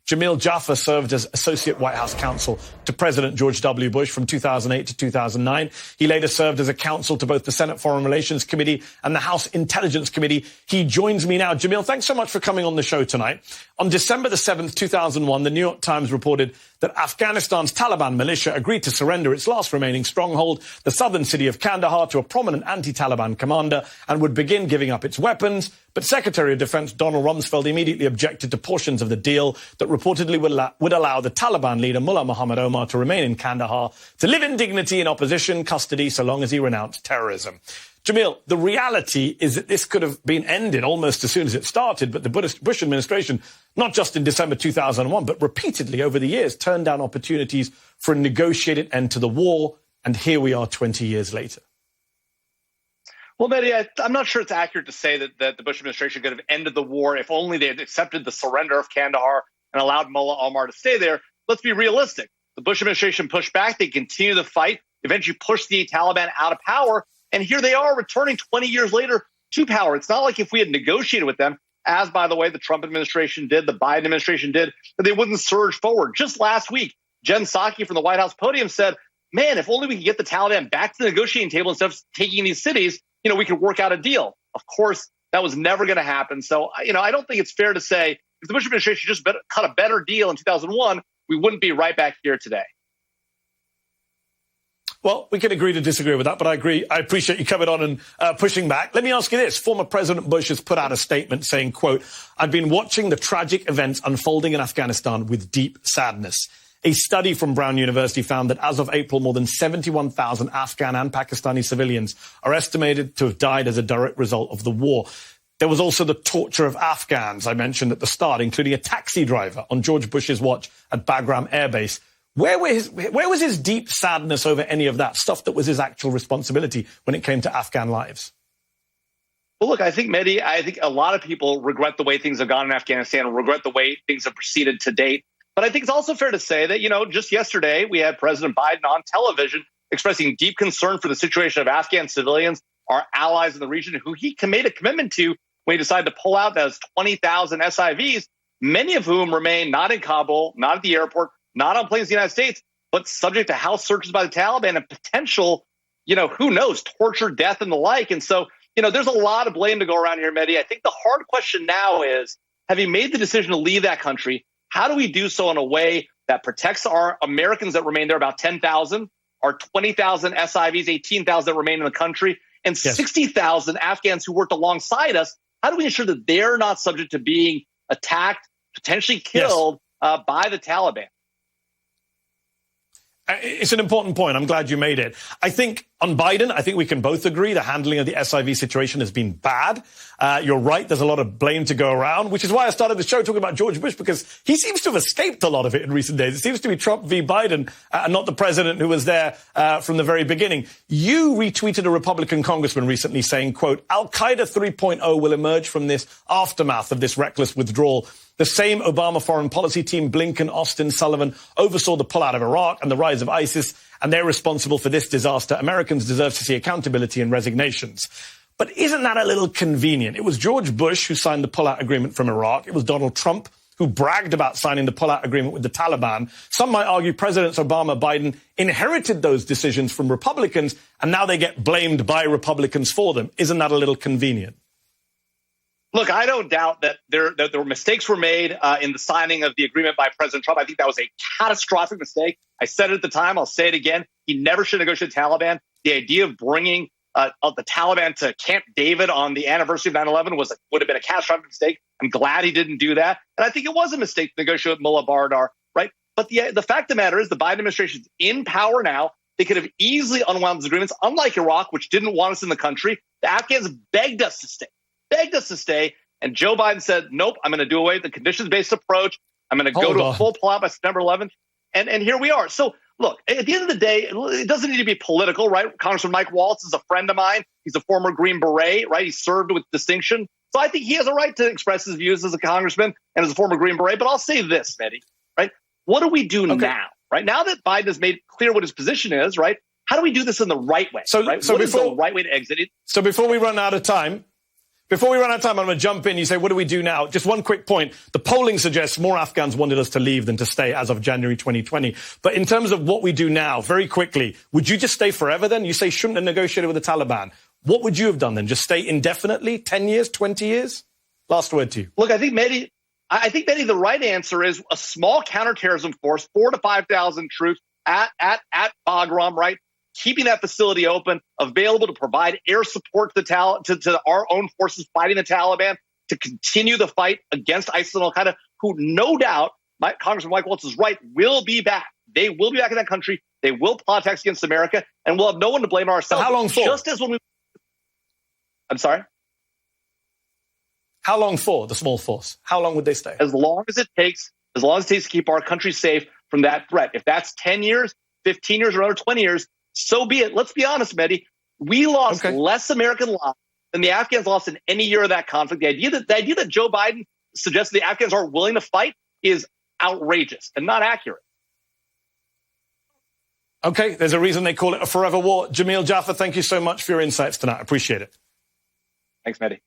Jamil Jaffer served as Associate White House Counsel to President George W. Bush from 2008 to 2009. He later served as a counsel to both the Senate Foreign Relations Committee and the House Intelligence Committee. He joins me now. Jamil, thanks so much for coming on the show tonight. On December the 7th, 2001, the New York Times reported that Afghanistan's Taliban militia agreed to surrender its last remaining stronghold, the southern city of Kandahar, to a prominent anti-Taliban commander and would begin giving up its weapons. But Secretary of Defense Donald Rumsfeld immediately objected to portions of the deal that reportedly would allow the Taliban leader Mullah Muhammad Omar to remain in Kandahar, to live in dignity in opposition custody so long as he renounced terrorism. Jamil, the reality is that this could have been ended almost as soon as it started, but the Bush administration, not just in December 2001, but repeatedly over the years, turned down opportunities for a negotiated end to the war, and here we are 20 years later. Well, Mehdi, I'm not sure it's accurate to say that the Bush administration could have ended the war if only they had accepted the surrender of Kandahar and allowed Mullah Omar to stay there. Let's be realistic. The Bush administration pushed back. They continue the fight, eventually pushed the Taliban out of power. And here they are returning 20 years later to power. It's not like if we had negotiated with them, as, by the way, the Trump administration did, the Biden administration did, that they wouldn't surge forward. Just last week, Jen Psaki from the White House podium said, man, if only we could get the Taliban back to the negotiating table instead of taking these cities, we could work out a deal. Of course, that was never going to happen. So, I don't think it's fair to say if the Bush administration just cut a better deal in 2001, we wouldn't be right back here today. Well, we can agree to disagree with that, but I agree. I appreciate you coming on and pushing back. Let me ask you this. Former President Bush has put out a statement saying, quote, "I've been watching the tragic events unfolding in Afghanistan with deep sadness. A study from Brown University found that as of April, more than 71,000 Afghan and Pakistani civilians are estimated to have died as a direct result of the war." There was also the torture of Afghans I mentioned at the start, including a taxi driver on George Bush's watch at Bagram Air Base. Where was his deep sadness over any of that stuff that was his actual responsibility when it came to Afghan lives? Well, look, Mehdi, I think a lot of people regret the way things have gone in Afghanistan and regret the way things have proceeded to date. But I think it's also fair to say that, just yesterday we had President Biden on television expressing deep concern for the situation of Afghan civilians, our allies in the region, who he made a commitment to when he decided to pull out those 20,000 SIVs, many of whom remain not in Kabul, not at the airport, not on planes in the United States, but subject to house searches by the Taliban and potential, who knows, torture, death, and the like. And so, there's a lot of blame to go around here, Mehdi. I think the hard question now is, having made the decision to leave that country, how do we do so in a way that protects our Americans that remain there, about 10,000, our 20,000 SIVs, 18,000 that remain in the country, and 60,000 Afghans who worked alongside us? How do we ensure that they're not subject to being attacked, potentially killed by the Taliban? It's an important point. I'm glad you made it. I think on Biden, I think we can both agree the handling of the SIV situation has been bad. You're right. There's a lot of blame to go around, which is why I started the show talking about George Bush, because he seems to have escaped a lot of it in recent days. It seems to be Trump v. Biden, and not the president who was there from the very beginning. You retweeted a Republican congressman recently saying, quote, "Al-Qaeda 3.0 will emerge from this aftermath of this reckless withdrawal. The same Obama foreign policy team, Blinken, Austin, Sullivan, oversaw the pullout of Iraq and the rise of ISIS, and they're responsible for this disaster. Americans deserve to see accountability and resignations." But isn't that a little convenient? It was George Bush who signed the pullout agreement from Iraq. It was Donald Trump who bragged about signing the pullout agreement with the Taliban. Some might argue Presidents Obama, Biden inherited those decisions from Republicans, and now they get blamed by Republicans for them. Isn't that a little convenient? Look, I don't doubt that there were mistakes were made in the signing of the agreement by President Trump. I think that was a catastrophic mistake. I said it at the time. I'll say it again. He never should negotiate with the Taliban. The idea of bringing the Taliban to Camp David on the anniversary of 9/11 would have been a catastrophic mistake. I'm glad he didn't do that. And I think it was a mistake to negotiate with Mullah Baradar, right? But the fact of the matter is the Biden administration is in power now. They could have easily unwound these agreements. Unlike Iraq, which didn't want us in the country, the Afghans begged us to stay. And Joe Biden said, nope, I'm going to do away with the conditions-based approach. I'm going to go to a full pullout by September 11th. And here we are. So, look, at the end of the day, it doesn't need to be political, right? Congressman Mike Waltz is a friend of mine. He's a former Green Beret, right? He served with distinction. So I think he has a right to express his views as a congressman and as a former Green Beret. But I'll say this, Mehdi, right? What do we do now, right? Now that Biden has made clear what his position is, right? How do we do this in the right way? So right? So what before is the right way to exit it? So before we run out of time, Before we run out of time, I'm going to jump in. You say, what do we do now? Just one quick point. The polling suggests more Afghans wanted us to leave than to stay as of January 2020. But in terms of what we do now, very quickly, would you just stay forever then? You say shouldn't have negotiated with the Taliban. What would you have done then? Just stay indefinitely? 10 years, 20 years? Last word to you. Look, I think maybe the right answer is a small counterterrorism force, 4,000 to 5,000 troops at Bagram, right? Keeping that facility open, available to provide air support to our own forces fighting the Taliban, to continue the fight against ISIS and Al-Qaeda, who no doubt, Congressman Mike Waltz is right, will be back. They will be back in that country. They will plot attacks against America, and we'll have no one to blame ourselves. How long for? Just as when we... I'm sorry? How long for the small force? How long would they stay? As long as it takes to keep our country safe from that threat. If that's 10 years, 15 years, or another 20 years, so be it. Let's be honest, Mehdi. We lost less American lives than the Afghans lost in any year of that conflict. The idea that Joe Biden suggests the Afghans aren't willing to fight is outrageous and not accurate. Okay, there's a reason they call it a forever war. Jamil, Jaffer, thank you so much for your insights tonight. I appreciate it. Thanks, Mehdi.